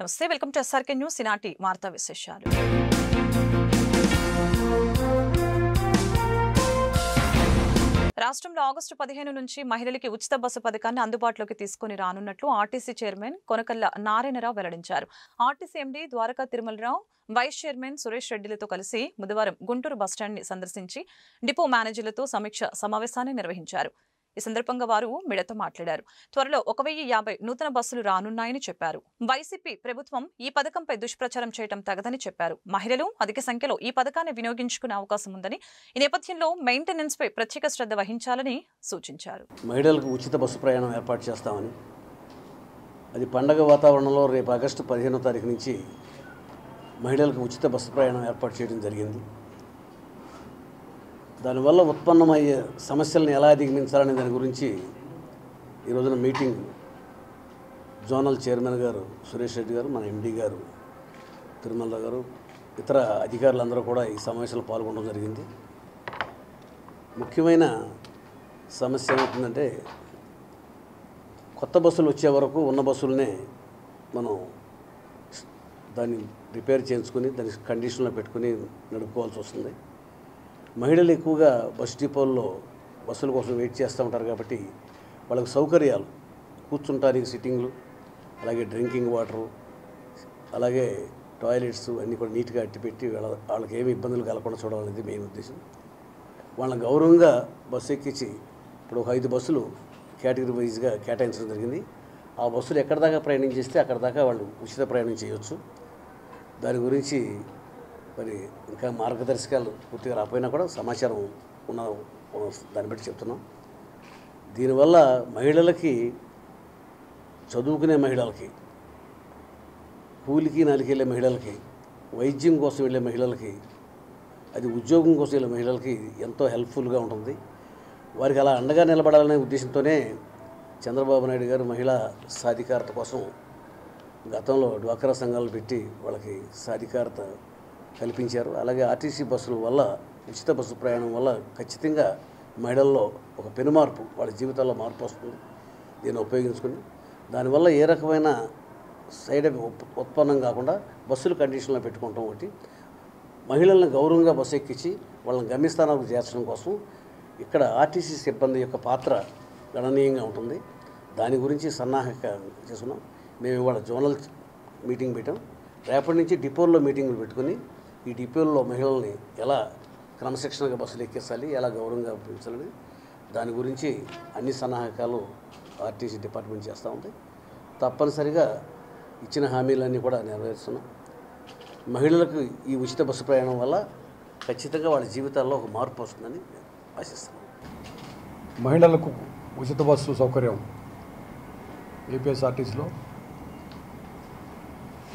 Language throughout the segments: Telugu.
నమస్తే వెల్కమ్ టు ఎస్ఆర్కే న్యూస్ ఈనాటి వార్తా విశేషాలు. రాష్ట్రంలో ఆగస్టు 15 నుంచి మహిళలకి ఉచిత బస్సు పథకాన్ని అందుబాటులోకి తీసుకుని రానున్నట్లు ఆర్టీసీ చైర్మన్ కొనకల్ల నారాయణరావు వెల్లడించారు. RTC MD Dwaraka Tirumala Rao vice chairman Suresh రెడ్డిలతో కలిసి బుధవారం గుంటూరు బస్టాండ్ ని సందర్శించి డిపో మేనేజర్లతో సమీక్ష సమావేశాన్ని నిర్వహించారు. ఈ సందర్భంగా వారు మీడియాతో మాట్లాడారు. త్వరలో 1050 నూతన బస్సులు రానున్నాయని చెప్పారు. వైసీపీ ప్రభుత్వం ఈ పథకంపై దుష్ప్రచారం చేయడం తగదని చెప్పారు. మహిళలు అధిక సంఖ్యలో ఈ పథకాన్ని వినియోగించుకునే అవకాశం ఉందని, ఈ నేపథ్యంలో మెయింటెనెన్స్ పై ప్రత్యేక శ్రద్ధ వహించాలని సూచించారు. మహిళలకు ఉచిత బస్సు ప్రయాణం ఏర్పాటు చేస్తామని, అది పండగ వాతావరణంలో రేపు ఆగస్టు 15వ తారీఖు నుంచి మహిళలకు ఉచిత బస్సు ప్రయాణం ఏర్పాటు చేయడం జరిగింది. దానివల్ల ఉత్పన్నమయ్యే సమస్యలను ఎలా అధిగమించాలనే దాని గురించి ఈ రోజున మీటింగ్ జోనల్ చైర్మన్ గారు సురేష్ రెడ్డి గారు, మన ఎండీ గారు తిరుమలరావు గారు, ఇతర అధికారులందరూ కూడా ఈ సమావేశంలో పాల్గొనడం జరిగింది. ముఖ్యమైన సమస్య ఏమవుతుందంటే, కొత్త బస్సులు వచ్చే వరకు ఉన్న బస్సులనే మనం దాన్ని రిపేర్ చేయించుకొని దాని కండిషన్లో పెట్టుకుని నడుపుకోవాల్సి వస్తుంది. మహిళలు ఎక్కువగా బస్ డిపోల్లో బస్సుల కోసం వెయిట్ చేస్తూ ఉంటారు కాబట్టి వాళ్ళకి సౌకర్యాలు, కూర్చుంటానికి సిట్టింగ్లు, అలాగే డ్రింకింగ్ వాటరు, అలాగే టాయిలెట్స్ అన్నీ కూడా నీట్గా అట్టిపెట్టి వాళ్ళకి ఏమి ఇబ్బందులు కలగకుండా చూడాలనేది మెయిన్ ఉద్దేశం. వాళ్ళని గౌరవంగా బస్సు ఎక్కించి, ఇప్పుడు ఒక 5 బస్సులు కేటగిరీ వైజ్గా కేటాయించడం జరిగింది. ఆ బస్సులు ఎక్కడి దాకా ప్రయాణం చేస్తే అక్కడ దాకా వాళ్ళు ఉచిత ప్రయాణం చేయొచ్చు. దాని గురించి మరి ఇంకా మార్గదర్శకాలు పూర్తిగా రాకపోయినా కూడా సమాచారం ఉన్న దాన్ని బట్టి చెప్తున్నాం. దీనివల్ల మహిళలకి, చదువుకునే మహిళలకి, కూలికి నాలికి వెళ్ళే మహిళలకి, వైద్యం కోసం వెళ్ళే మహిళలకి, అది ఉద్యోగం కోసం వెళ్ళే మహిళలకి ఎంతో హెల్ప్ఫుల్గా ఉంటుంది. వారికి అలా అండగా నిలబడాలనే ఉద్దేశంతోనే చంద్రబాబు నాయుడు గారు మహిళా సాధికారత కోసం గతంలో డ్వాక్రా సంఘాలు పెట్టి వాళ్ళకి సాధికారత కల్పించారు. అలాగే ఆర్టీసీ బస్సుల వల్ల, ఉచిత బస్సు ప్రయాణం వల్ల ఖచ్చితంగా మహిళల్లో ఒక పెనుమార్పు, వాళ్ళ జీవితాల్లో మార్పు వస్తుంది. దీన్ని ఉపయోగించుకుని దానివల్ల ఏ రకమైన సైడ్ ఉత్పన్నం కాకుండా బస్సులు కండిషన్లో పెట్టుకుంటాం. ఒకటి, మహిళలను గౌరవంగా బస్సు ఎక్కించి వాళ్ళని గమ్యస్థానాలకు చేర్చడం కోసం ఇక్కడ ఆర్టీసీ సిబ్బంది యొక్క పాత్ర గణనీయంగా ఉంటుంది. దాని గురించి సన్నాహక చేసుకున్నాం. మేము ఇవాళ జోనల్ మీటింగ్ పెట్టాం. రేపటి నుంచి డిపోల్లో మీటింగులు పెట్టుకుని ఈ డిపోల్లో మహిళల్ని ఎలా క్రమశిక్షణగా బస్సులు ఎక్కించాలి, ఎలా గౌరవంగా పెంచాలని దాని గురించి అన్ని సన్నాహకాలు ఆర్టీసీ డిపార్ట్మెంట్ చేస్తూ ఉంది. తప్పనిసరిగా ఇచ్చిన హామీలన్నీ కూడా నెరవేరుస్తున్నాం. మహిళలకు ఈ ఉచిత బస్సు ప్రయాణం వల్ల ఖచ్చితంగా వాళ్ళ జీవితాల్లో ఒక మార్పు వస్తుందని ఆశిస్తున్నాం. మహిళలకు ఉచిత బస్సు సౌకర్యం ఏపీఎస్ఆర్టీసీలో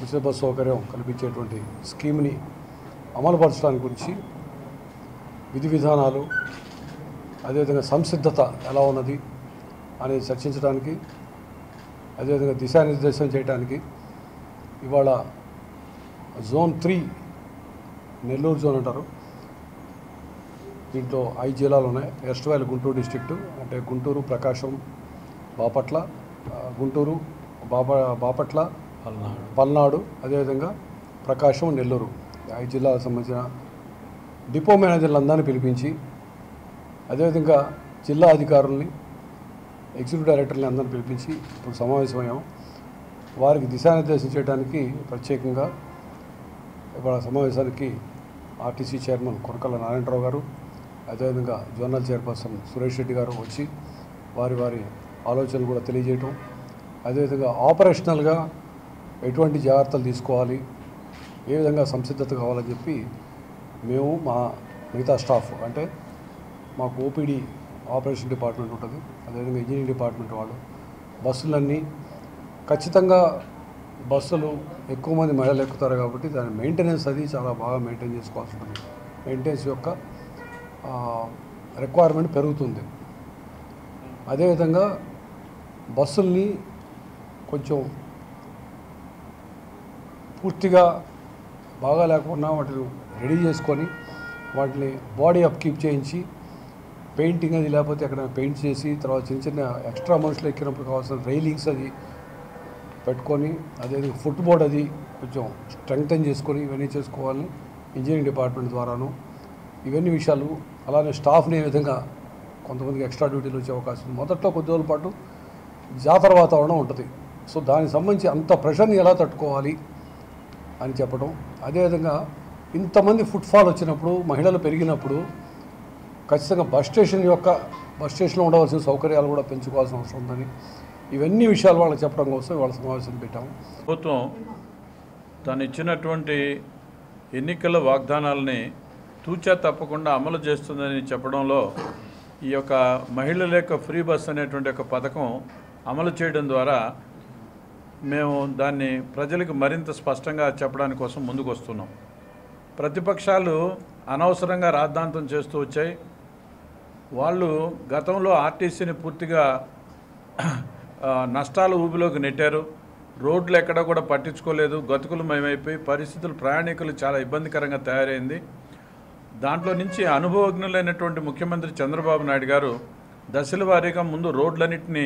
ఉచిత బస్సు సౌకర్యం కల్పించేటువంటి స్కీమ్ని అమలుపరచడానికి గురించి విధి విధానాలు, అదేవిధంగా సంసిద్ధత ఎలా ఉన్నది అనేది చర్చించడానికి, అదేవిధంగా దిశానిర్దేశం చేయడానికి ఇవాళ జోన్ 3 నెల్లూరు జోన్ అంటారు. దీంట్లో 5 జిల్లాలు ఉన్నాయి. ఎస్ట్వాల్ గుంటూరు డిస్ట్రిక్టు, అంటే గుంటూరు, ప్రకాశం, బాపట్ల, గుంటూరు, బాపట్ల, పల్నాడు, అదేవిధంగా ప్రకాశం, నెల్లూరు, 5 జిల్లాలకు సంబంధించిన డిపో మేనేజర్లందరినీ పిలిపించి, అదేవిధంగా జిల్లా అధికారుల్ని, ఎగ్జిక్యూటివ్ డైరెక్టర్ని అందరినీ పిలిపించి ఇప్పుడు సమావేశమయ్యాం. వారికి దిశానిర్దేశం చేయడానికి ప్రత్యేకంగా ఇవాళ సమావేశానికి ఆర్టీసీ చైర్మన్ కొనకల్ల నారాయణరావు గారు, అదేవిధంగా జోనల్ చైర్పర్సన్ సురేష్ రెడ్డి గారు వచ్చి వారి ఆలోచనలు కూడా తెలియజేయటం, అదేవిధంగా ఆపరేషనల్గా ఎటువంటి జాగ్రత్తలు తీసుకోవాలి, ఏ విధంగా సంసిద్ధత కావాలని చెప్పి మేము మా మిగతా స్టాఫ్, అంటే మాకు ఓపీడీ ఆపరేషన్ డిపార్ట్మెంట్ ఉంటుంది, అదేవిధంగా ఇంజనీరింగ్ డిపార్ట్మెంట్ వాళ్ళు, బస్సులన్నీ ఖచ్చితంగా బస్సులు ఎక్కువ మంది మహిళలు ఎక్కుతారు కాబట్టి దాని మెయింటెనెన్స్ అది చాలా బాగా మెయింటైన్ చేసుకోవాల్సి ఉంటుంది. మెయింటెనెన్స్ యొక్క రిక్వైర్మెంట్ పెరుగుతుంది. అదేవిధంగా బస్సుల్ని కొంచెం పూర్తిగా బాగా లేకుండా వాటిని రెడీ చేసుకొని వాటిని బాడీ అప్కీప్ చేయించి పెయింటింగ్ అది లేకపోతే అక్కడ పెయింట్ చేసి తర్వాత చిన్న చిన్న ఎక్స్ట్రా మనుషులు ఎక్కినప్పుడు కావాల్సిన రైలింగ్స్ అది పెట్టుకొని అదే ఫుట్బోర్డ్ అది కొంచెం స్ట్రెంగ్తన్ చేసుకొని ఇవన్నీ చేసుకోవాలని ఇంజనీరింగ్ డిపార్ట్మెంట్ ద్వారాను ఇవన్నీ విషయాలు. అలానే స్టాఫ్ని ఏ విధంగా కొంతమందికి ఎక్స్ట్రా డ్యూటీలు వచ్చే అవకాశం ఉంది. మొదట్లో కొద్ది రోజుల పాటు జాతర వాతావరణం ఉంటుంది. సో దానికి సంబంధించి అంత ప్రెషర్ని ఎలా తట్టుకోవాలి అని చెప్పడం. అదేవిధంగా ఇంతమంది ఫుట్ఫాల్ వచ్చినప్పుడు, మహిళలు పెరిగినప్పుడు ఖచ్చితంగా బస్ స్టేషన్లో ఉండవలసిన సౌకర్యాలు కూడా పెంచుకోవాల్సిన అవసరం ఉందని ఇవన్నీ విషయాలు వాళ్ళకి చెప్పడం కోసం వాళ్ళ సమావేశం పెట్టాము. ప్రభుత్వం తను ఇచ్చినటువంటి ఎన్నికల వాగ్దానాలని తూచా తప్పకుండా అమలు చేస్తుందని చెప్పడంలో ఈ యొక్క మహిళల యొక్క ఫ్రీ బస్ అనేటువంటి ఒక పథకం అమలు చేయడం ద్వారా మేము దాన్ని ప్రజలకు మరింత స్పష్టంగా చెప్పడానికి కోసం ముందుకు వస్తున్నాం. ప్రతిపక్షాలు అనవసరంగా రాద్ధాంతం చేస్తూ వచ్చాయి. వాళ్ళు గతంలో ఆర్టీసీని పూర్తిగా నష్టాల ఊబిలోకి నెట్టారు. రోడ్లు ఎక్కడ కూడా పట్టించుకోలేదు. గతుకులమయమైపోయి పరిస్థితులు ప్రయాణికులు చాలా ఇబ్బందికరంగా తయారైంది. దాంట్లో నుంచి అనుభవజ్ఞులైనటువంటి ముఖ్యమంత్రి చంద్రబాబు నాయుడు గారు దశల వారీగా ముందు రోడ్లన్నింటినీ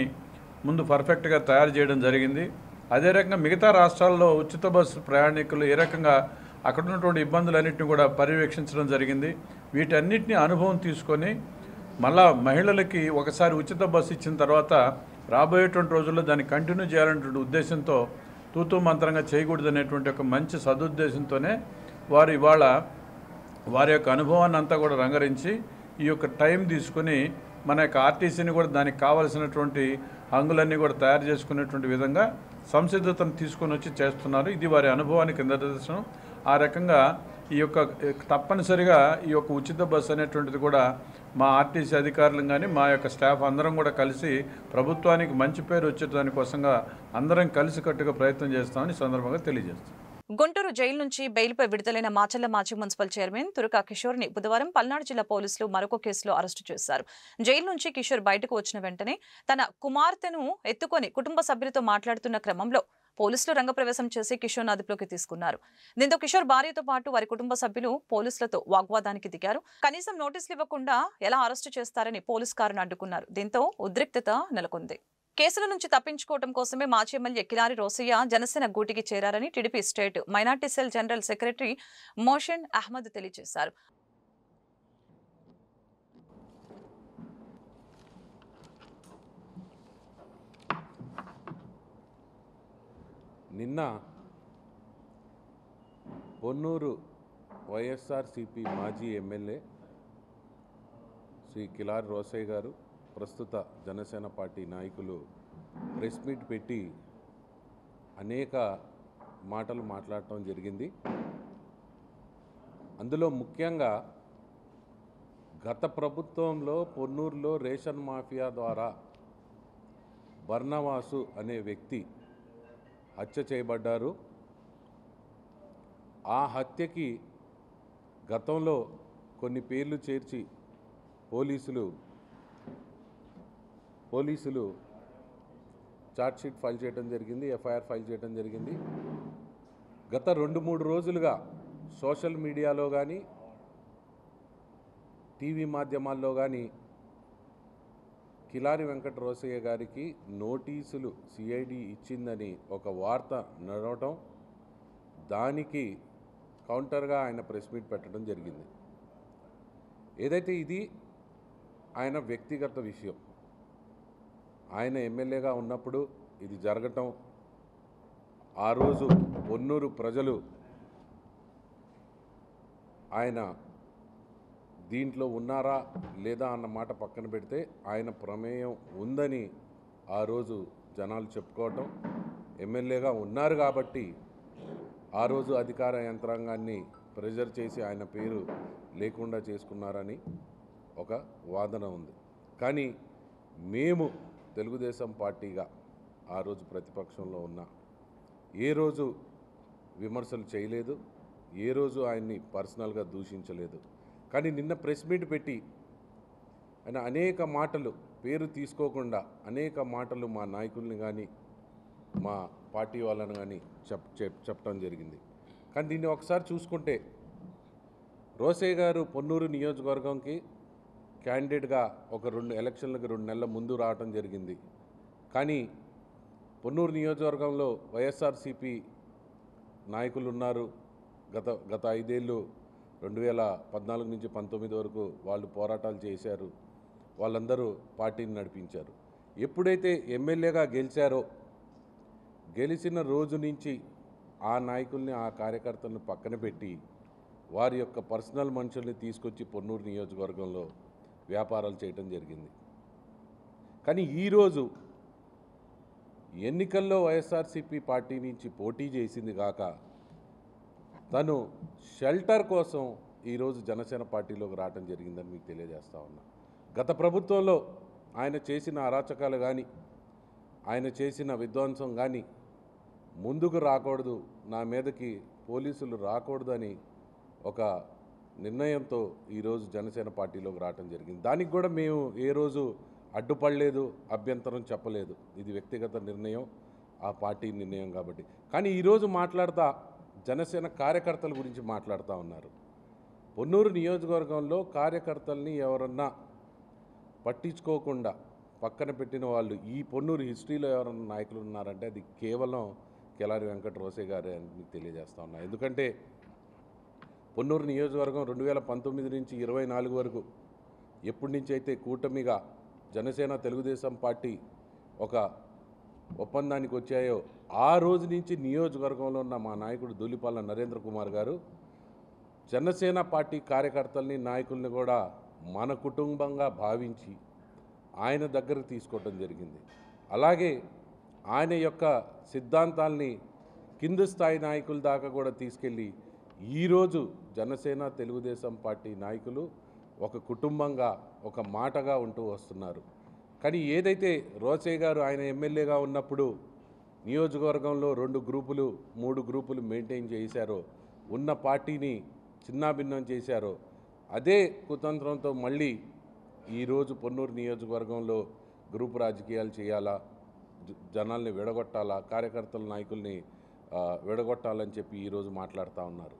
ముందు పర్ఫెక్ట్గా తయారు చేయడం జరిగింది. అదే రకంగా మిగతా రాష్ట్రాల్లో ఉచిత బస్సు ప్రయాణికులు ఏ రకంగా అక్కడ ఉన్నటువంటి ఇబ్బందులన్నింటినీ కూడా పర్యవేక్షించడం జరిగింది. వీటన్నిటిని అనుభవం తీసుకొని మళ్ళా మహిళలకి ఒకసారి ఉచిత బస్సు ఇచ్చిన తర్వాత రాబోయేటువంటి రోజుల్లో దాన్ని కంటిన్యూ చేయాలనేటువంటి ఉద్దేశంతో తూతూ మంత్రంగా చేయకూడదనేటువంటి ఒక మంచి సదుద్దేశంతోనే వారు ఇవాళ వారి యొక్క అనుభవాన్ని అంతా కూడా రంగరించి ఈ యొక్క టైం తీసుకొని మన యొక్క ఆర్టీసీని కూడా దానికి కావాల్సినటువంటి హంగులన్నీ కూడా తయారు చేసుకునేటువంటి విధంగా సంసిద్ధతను తీసుకొని వచ్చి చేస్తున్నారు. ఇది వారి అనుభవానికి నిదర్శనం. ఆ రకంగా ఈ యొక్క తప్పనిసరిగా ఈ యొక్క ఉచిత బస్సు అనేటువంటిది కూడా మా ఆర్టీసీ అధికారులు కానీ మా యొక్క స్టాఫ్ అందరం కూడా కలిసి ప్రభుత్వానికి మంచి పేరు వచ్చే దానికోసంగా అందరం కలిసికట్టుగా ప్రయత్నం చేస్తామని సందర్భంగా తెలియజేస్తాం. గుంటూరు జైలు నుంచి బెయిల్పై విడుదలైన మాచర్ల మాజీ మున్సిపల్ చైర్మన్ తురకా కిషోర్ని బుధవారం పల్నాడు జిల్లా పోలీసులు మరొక కేసులో అరెస్టు చేశారు. జైలు నుంచి కిషోర్ బయటకు వచ్చిన వెంటనే తన కుమార్తెను ఎత్తుకొని కుటుంబ సభ్యులతో మాట్లాడుతున్న క్రమంలో పోలీసులు రంగప్రవేశం చేసి కిషోర్ను అదుపులోకి తీసుకున్నారు. దీంతో కిషోర్ భార్యతో పాటు వారి కుటుంబ సభ్యులు పోలీసులతో వాగ్వాదానికి దిగారు. కనీసం నోటీసులు ఇవ్వకుండా ఎలా అరెస్టు చేస్తారని పోలీసు కారును అడ్డుకున్నారు. దీంతో ఉద్రిక్తత నెలకొంది. కేసుల నుంచి తప్పించుకోవడం కోసమే మాజీ ఎమ్మెల్యే కిలారి రోసయ్య జనసేన గూటికి చేరారని TDP state minority cell general secretary మోషన్ అహ్మద్ తెలియజేశారు. నిన్న పొన్నూరు వైఎస్ఆర్సీపీ మాజీ ఎమ్మెల్యే శ్రీ కిలారి రోసయ్య గారు, ప్రస్తుత జనసేన పార్టీ నాయకులు ప్రెస్ మీట్ పెట్టి అనేక మాటలు మాట్లాడటం జరిగింది. అందులో ముఖ్యంగా గత ప్రభుత్వంలో పొన్నూరులో రేషన్ మాఫియా ద్వారా బర్నవాసు అనే వ్యక్తి హత్య చేయబడ్డారు. ఆ హత్యకి గతంలో కొన్ని పేర్లు చేర్చి పోలీసులు ఛార్జ్షీట్ ఫైల్ చేయడం జరిగింది, ఎఫ్ఐఆర్ ఫైల్ చేయడం జరిగింది. గత 2-3 రోజులుగా సోషల్ మీడియాలో కానీ టీవీ మాధ్యమాల్లో కానీ కిలారి వెంకట రోసయ్య గారికి నోటీసులు సిఐడి ఇచ్చిందని ఒక వార్త నడవటం, దానికి కౌంటర్గా ఆయన ప్రెస్ మీట్ పెట్టడం జరిగింది. ఏదైతే ఇది ఆయన వ్యక్తిగత విషయం, ఆయన ఎమ్మెల్యేగా ఉన్నప్పుడు ఇది జరగటం, ఆ రోజు పొన్నూరు ప్రజలు ఆయన దీంట్లో ఉన్నారా లేదా అన్న మాట పక్కన పెడితే ఆయన ప్రమేయం ఉందని ఆ రోజు జనాలు చెప్పుకోవటం, ఎమ్మెల్యేగా ఉన్నారు కాబట్టి ఆ రోజు అధికార యంత్రాంగాన్ని ప్రెజర్ చేసి ఆయన పేరు లేకుండా చేసుకున్నారని ఒక వాదన ఉంది. కానీ మేము తెలుగుదేశం పార్టీగా ఆ రోజు ప్రతిపక్షంలో ఉన్న ఏ రోజు విమర్శలు చేయలేదు, ఏ రోజు ఆయన్ని పర్సనల్గా దూషించలేదు. కానీ నిన్న ప్రెస్ మీట్ పెట్టి ఆయన అనేక మాటలు పేరు తీసుకోకుండా అనేక మాటలు మా నాయకుల్ని కానీ మా పార్టీ వాళ్ళని కానీ చెప్పడం జరిగింది. కానీ దీన్ని ఒకసారి చూసుకుంటే రోసయ్య గారు పొన్నూరు నియోజకవర్గంకి క్యాండిడేట్గా ఒక 2 ఎలక్షన్లకు 2 నెలల ముందు రావడం జరిగింది. కానీ పొన్నూరు నియోజకవర్గంలో వైఎస్ఆర్సీపీ నాయకులు ఉన్నారు. గత 5 ఏళ్ళు 2014 నుంచి 19 వరకు వాళ్ళు పోరాటాలు చేశారు. వాళ్ళందరూ పార్టీని నడిపించారు. ఎప్పుడైతే ఎమ్మెల్యేగా గెలిచారో గెలిచిన రోజు నుంచి ఆ నాయకుల్ని ఆ కార్యకర్తలను పక్కన పెట్టి వారి యొక్క పర్సనల్ మనుషుల్ని తీసుకొచ్చి పొన్నూరు నియోజకవర్గంలో వ్యాపారాలు చేయటం జరిగింది. కానీ ఈరోజు ఎన్నికల్లో వైఎస్ఆర్సీపీ పార్టీ నుంచి పోటీ చేసింది కాక తను షెల్టర్ కోసం ఈరోజు జనసేన పార్టీలోకి రావడం జరిగిందని మీకు తెలియజేస్తా ఉన్నా. గత ప్రభుత్వంలో ఆయన చేసిన అరాచకాలు కానీ ఆయన చేసిన విధ్వంసం కానీ ముందుకు రాకూడదు, నా మీదకి పోలీసులు రాకూడదు అని ఒక నిర్ణయంతో ఈరోజు జనసేన పార్టీలోకి రావడం జరిగింది. దానికి కూడా మేము ఏ రోజు అడ్డుపడలేదు, అభ్యంతరం చెప్పలేదు. ఇది వ్యక్తిగత నిర్ణయం, ఆ పార్టీ నిర్ణయం కాబట్టి. కానీ ఈరోజు మాట్లాడుతా జనసేన కార్యకర్తల గురించి మాట్లాడుతూ ఉన్నారు. పొన్నూరు నియోజకవర్గంలో కార్యకర్తల్ని ఎవరన్నా పట్టించుకోకుండా పక్కన పెట్టిన వాళ్ళు ఈ పొన్నూరు హిస్టరీలో ఎవరన్నా నాయకులు ఉన్నారంటే అది కేవలం కెలారి వెంకట రోసే గారే అని మీకు తెలియజేస్తా ఉన్నా. ఎందుకంటే పొన్నూరు నియోజకవర్గం 2019 నుంచి 24 వరకు ఎప్పటి నుంచి అయితే కూటమిగా జనసేన తెలుగుదేశం పార్టీ ఒక ఒప్పందానికి వచ్చాయో ఆ రోజు నుంచి నియోజకవర్గంలో ఉన్న మా నాయకుడు ధూళిపాల నరేంద్ర కుమార్ గారు జనసేన పార్టీ కార్యకర్తల్ని నాయకుల్ని కూడా మన కుటుంబంగా భావించి ఆయన దగ్గరకు తీసుకోవడం జరిగింది. అలాగే ఆయన యొక్క సిద్ధాంతాల్ని కింది స్థాయి నాయకుల దాకా కూడా తీసుకెళ్ళి ఈరోజు జనసేన తెలుగుదేశం పార్టీ నాయకులు ఒక కుటుంబంగా ఒక మాటగా ఉంటూ వస్తున్నారు. కానీ ఏదైతే రోసే గారు ఆయన ఎమ్మెల్యేగా ఉన్నప్పుడు నియోజకవర్గంలో 2 గ్రూపులు 3 గ్రూపులు మెయింటైన్ చేశారో, ఉన్న పార్టీని చిన్నాభిన్నం చేశారో, అదే కుతంత్రంతో మళ్ళీ ఈరోజు పొన్నూరు నియోజకవర్గంలో గ్రూపు రాజకీయాలు చేయాలా, జనాల్ని విడగొట్టాలా, కార్యకర్తల నాయకుల్ని విడగొట్టాలని చెప్పి ఈరోజు మాట్లాడుతూ ఉన్నారు.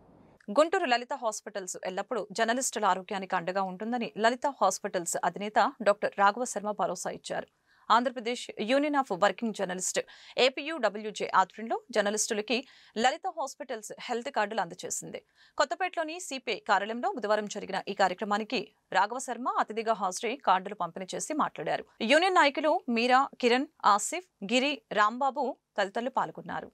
గుంటూరు లలిత హాస్పిటల్స్ ఎల్లప్పుడూ జర్నలిస్టుల ఆరోగ్యానికి అండగా ఉంటుందని లలిత హాస్పిటల్స్ అధినేత డాక్టర్ రాఘవ శర్మ భరోసా ఇచ్చారు. Andhra Pradesh union of working journalist APUWJ ఆధ్వర్యంలో జర్నలిస్టులకి లలిత హాస్పిటల్స్ హెల్త్ కార్డులు అందజేసింది. కొత్తపేటలోని సిపిఐ కార్యాలయంలో బుధవారం జరిగిన ఈ కార్యక్రమానికి రాఘవ శర్మ అతిథిగా హాజరై కార్డులు పంపిణీ చేసి మాట్లాడారు. యూనియన్ నాయకులు మీరా, కిరణ్, ఆసిఫ్, గిరి, రాంబాబు తదితరులు పాల్గొన్నారు.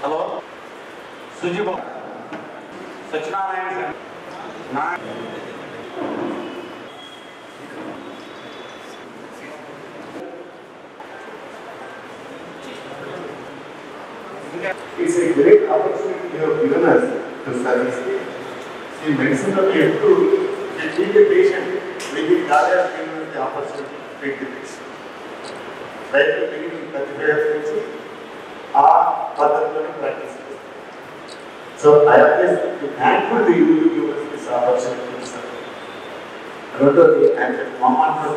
హలో సుజీబా Satyanarayana It's a great opportunity you have given us to service. See, medicine of the to treat the patient with the cardiac given us the opportunity to treat the patient. Right to beginning 35 years ఆ పద్ధతిలోనే ప్రాక్టీస్ చేస్తాం. So I always thankful to you to give us this opportunity, sir. రెండోది అంటే మామూలు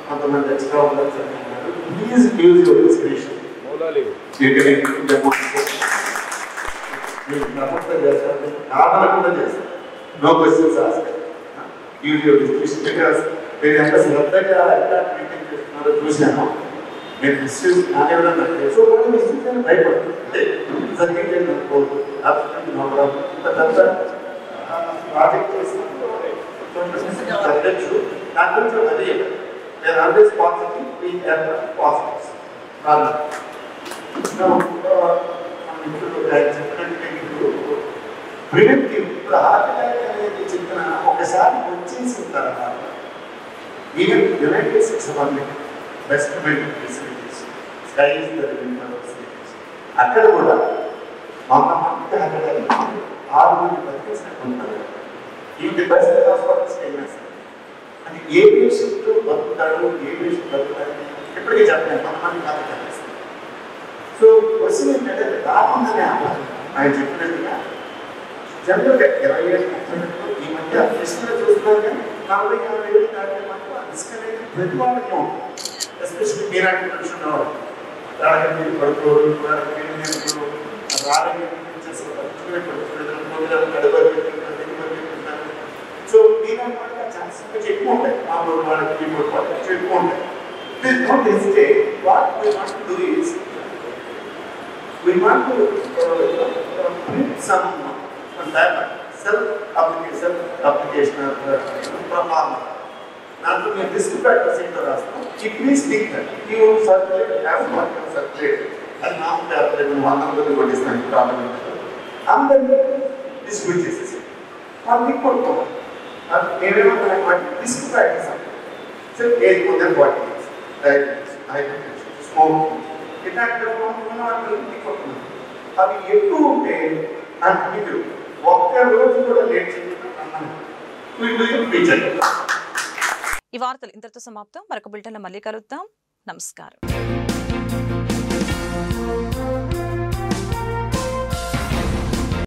కొంతమంది ఎక్స్ట్రా ఉన్నారు sir, please use your description. మీరు ప్రమోట్ చేస్తారు, కావాలకుండా చేస్తారు, no questions ask. Use your description because మీరు ఎంత శ్రద్ధగా ఎలా ట్రీటింగ్ చేస్తున్నారో చూశాను. నేను మిస్యూజ్ కానివ్వడం తెలుసు, కానీ మిస్యూజ్ అని భయపడుతుంది. జరిగింది అనుకోదు, ప్రాజెక్ట్ చేసినప్పుడు తగ్గచ్చు. దాని గురించి అది నేను always positive, we have positives. చెప్పినట్టు ప్రివెంటివ్, ఇప్పుడు హార్ట్ అటాక్ అనేది చెప్పిన ఒకసారి వచ్చేసిన తర్వాత even United states of America best medical facilities, skies facilities, అక్కడ కూడా 100 మందికి హార్ట్ అటాక్ 6 మంది బతికేసినట్టున్నారు. ఇవి బెస్ట్ హాస్పిటల్స్ వెళ్ళినా సార్ అది ఏ పేషెంట్ బతుకుతాడు, ఏ పేషెంట్ బతుకుతాడు ఎప్పటికీ చెప్పలేదు. 100 మంది హార్ట్ అటాక్ వస్తుంది. సో క్వశ్చన్ ఏంటంటే రాకుండానే ఆయన చెప్పినట్టుగా జనరల్గా 20 ఏళ్ళు ఈ మధ్య ఫెస్టివల్ చూస్తున్నారు కానీ 40-50 దాటే మాత్రం ఆ రిస్క్ అనేది ప్రతి వాళ్ళకి ఉంటుంది. ఎస్పెషల్లీ మీలాంటి మనుషులు ఉన్నవాళ్ళు రాజకీయ పడుకోరు సో మీలాంటి వాళ్ళకి ఛాన్సెస్ కొంచెం ఎక్కువ ఉంటాయి. మామూలు వాళ్ళకి ఎక్కువ ఉంటాయి. Please don't hesitate. What we want to do is we want to print some data, self-application performance. Now, to make this factor sector, it means think that you circulate, have what you circulate, and now they are like one of the good is like problem. And then this which is one big problem. And everyone like what this factor so age more than 40 years, diabetes, smoking. ఇట్లాంటి అవి ఎక్కువ ఉంటే మీరు ఒక్క రోజు కూడా లేట్ చేయకుండా ఈ వార్తలు ఇంతటితో సమాప్తం. మరొక బులెటిన్లో మళ్ళీ కలుద్దాం. నమస్కారం.